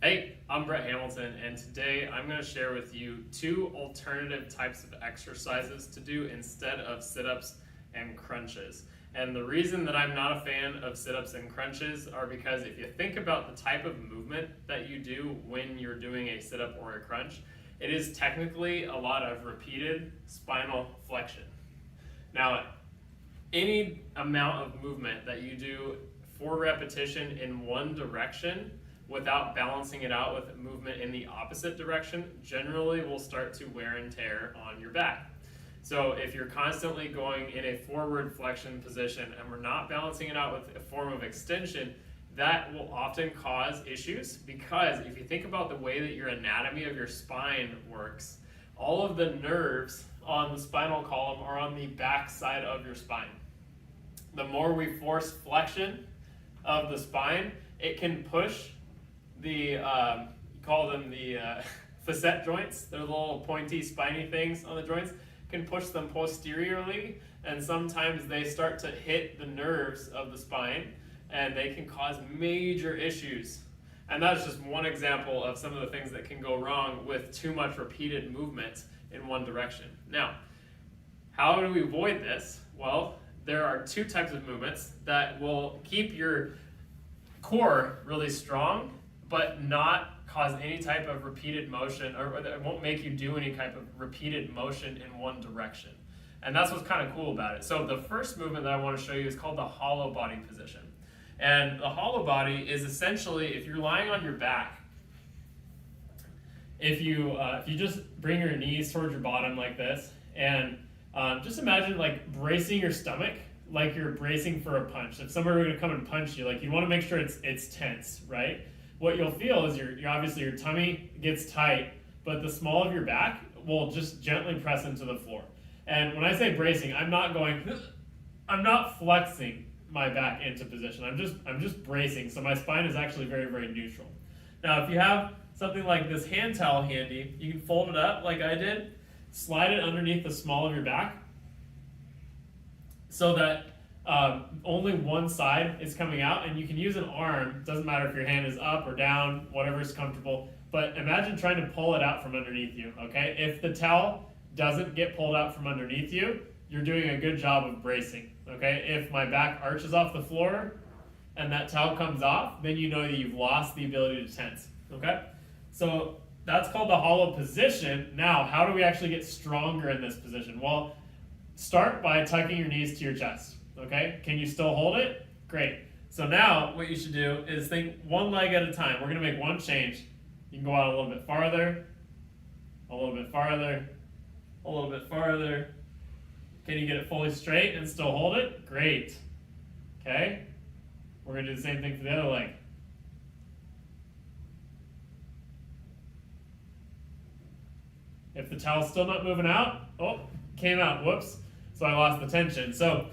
Hey, I'm Brett Hamilton, and today I'm going to share with you two alternative types of exercises to do instead of sit-ups and crunches. And the reason that I'm not a fan of sit-ups and crunches are because if you think about the type of movement that you do when you're doing a sit-up or a crunch, it is technically a lot of repeated spinal flexion. Now, any amount of movement that you do for repetition in one direction without balancing it out with movement in the opposite direction generally will start to wear and tear on your back. So if you're constantly going in a forward flexion position and we're not balancing it out with a form of extension, that will often cause issues, because if you think about the way that your anatomy of your spine works, all of the nerves on the spinal column are on the back side of your spine. The more we force flexion of the spine, it can push the, call them the facet joints. They're little pointy spiny things on the joints, can push them posteriorly, and sometimes they start to hit the nerves of the spine and they can cause major issues. And that's just one example of some of the things that can go wrong with too much repeated movement in one direction. Now, how do we avoid this? Well, there are two types of movements that will keep your core really strong but not cause any type of repeated motion, or it won't make you do any type of repeated motion in one direction. And that's what's kind of cool about it. So the first movement that I want to show you is called the hollow body position. And the hollow body is essentially, if you're lying on your back, if you just bring your knees towards your bottom like this, and just imagine like bracing your stomach like you're bracing for a punch. If somebody were going to come and punch you, like you want to make sure it's tense, right? What you'll feel is you're obviously your tummy gets tight, but the small of your back will just gently press into the floor. And when I say bracing, I'm not flexing my back into position. I'm just bracing. So my spine is actually very, very neutral. Now, if you have something like this hand towel handy, you can fold it up like I did, slide it underneath the small of your back so that only one side is coming out, and you can use an arm. Doesn't matter if your hand is up or down, whatever is comfortable. But imagine trying to pull it out from underneath you, okay? If the towel doesn't get pulled out from underneath you, you're doing a good job of bracing, okay? If my back arches off the floor and that towel comes off, then you know that you've lost the ability to tense, okay? So that's called the hollow position. Now, how do we actually get stronger in this position? Well, start by tucking your knees to your chest. Okay, can you still hold it? Great. So now what you should do is think one leg at a time. We're going to make one change. You can go out a little bit farther, a little bit farther, a little bit farther. Can you get it fully straight and still hold it? Great. Okay, we're going to do the same thing for the other leg. If the towel's still not moving out, oh, came out, whoops. So I lost the tension. So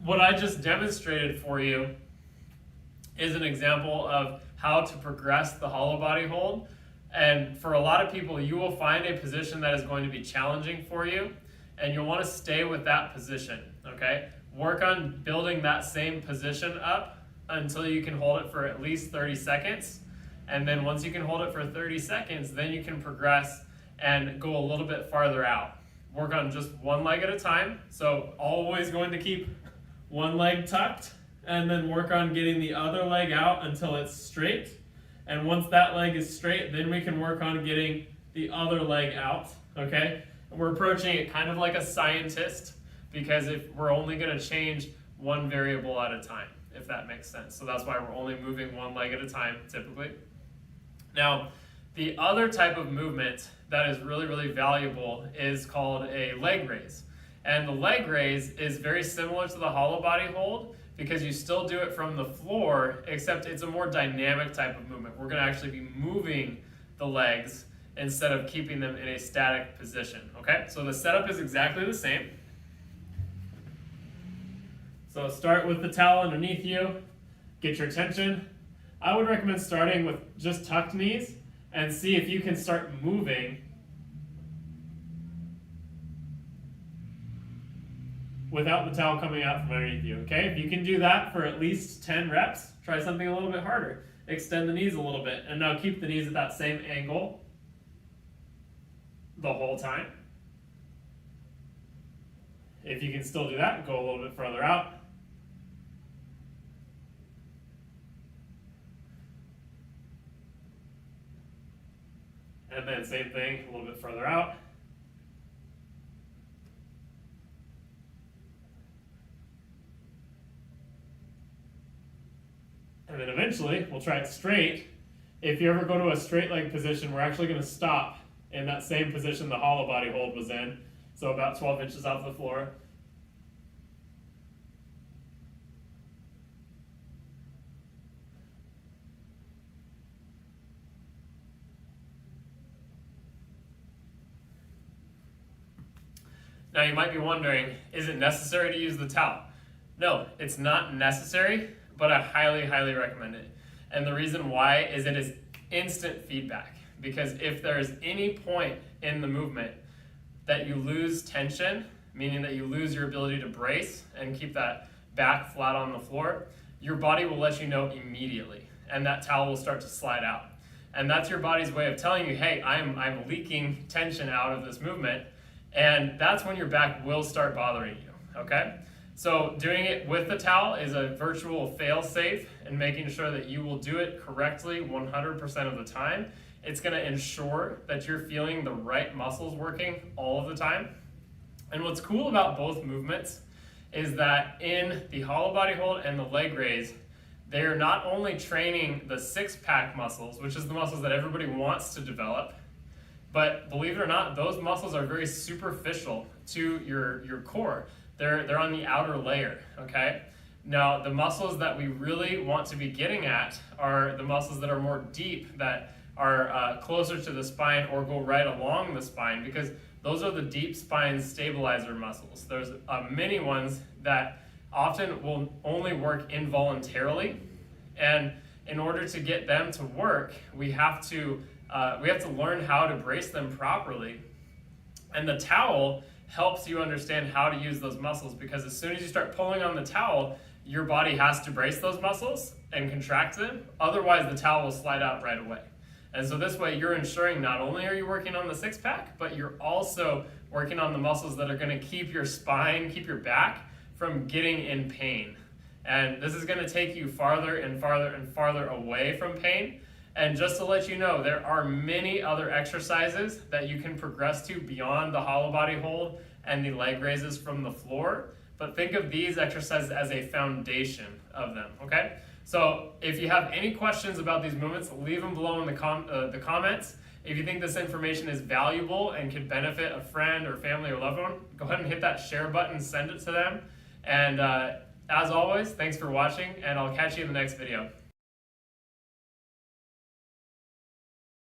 what I just demonstrated for you is an example of how to progress the hollow body hold. And for a lot of people, you will find a position that is going to be challenging for you, and you'll want to stay with that position, okay? Work on building that same position up until you can hold it for at least 30 seconds. And then once you can hold it for 30 seconds, then you can progress and go a little bit farther out. Work on just one leg at a time. So always going to keep one leg tucked, and then work on getting the other leg out until it's straight. And once that leg is straight, then we can work on getting the other leg out, okay? And we're approaching it kind of like a scientist, because if we're only going to change one variable at a time, if that makes sense. So that's why we're only moving one leg at a time, typically. Now, the other type of movement that is really, really valuable is called a leg raise. And the leg raise is very similar to the hollow body hold, because you still do it from the floor, except it's a more dynamic type of movement. We're going to actually be moving the legs instead of keeping them in a static position, okay? So the setup is exactly the same. So start with the towel underneath you, get your tension. I would recommend starting with just tucked knees and see if you can start moving without the towel coming out from underneath you, okay? If you can do that for at least 10 reps, try something a little bit harder. extend the knees a little bit. And now keep the knees at that same angle the whole time. If you can still do that, go a little bit further out. And then same thing, a little bit further out. And then eventually, we'll try it straight. If you ever go to a straight leg position, we're actually going to stop in that same position the hollow body hold was in. So about 12 inches off the floor. Now you might be wondering, is it necessary to use the towel? No, it's not necessary, but I highly, highly recommend it. And the reason why is it is instant feedback. Because if there's any point in the movement that you lose tension, meaning that you lose your ability to brace and keep that back flat on the floor, your body will let you know immediately. And that towel will start to slide out. And that's your body's way of telling you, hey, I'm leaking tension out of this movement. And that's when your back will start bothering you, okay? So doing it with the towel is a virtual fail-safe and making sure that you will do it correctly 100% of the time. It's gonna ensure that you're feeling the right muscles working all of the time. And what's cool about both movements is that in the hollow body hold and the leg raise, they're not only training the six-pack muscles, which is the muscles that everybody wants to develop, but believe it or not, those muscles are very superficial to your core. They're on the outer layer, okay? Now, the muscles that we really want to be getting at are the muscles that are more deep, that are closer to the spine or go right along the spine, because those are the deep spine stabilizer muscles. There's many ones that often will only work involuntarily, and in order to get them to work, we have to learn how to brace them properly. And the towel helps you understand how to use those muscles, because as soon as you start pulling on the towel, your body has to brace those muscles and contract them. Otherwise, the towel will slide out right away. And so this way, you're ensuring not only are you working on the six-pack, but you're also working on the muscles that are going to keep your spine, keep your back from getting in pain. And this is going to take you farther and farther and farther away from pain. And just to let you know, there are many other exercises that you can progress to beyond the hollow body hold and the leg raises from the floor. But think of these exercises as a foundation of them, okay? So if you have any questions about these movements, leave them below in the comments. If you think this information is valuable and could benefit a friend or family or loved one, go ahead and hit that share button, send it to them. And as always, thanks for watching, and I'll catch you in the next video.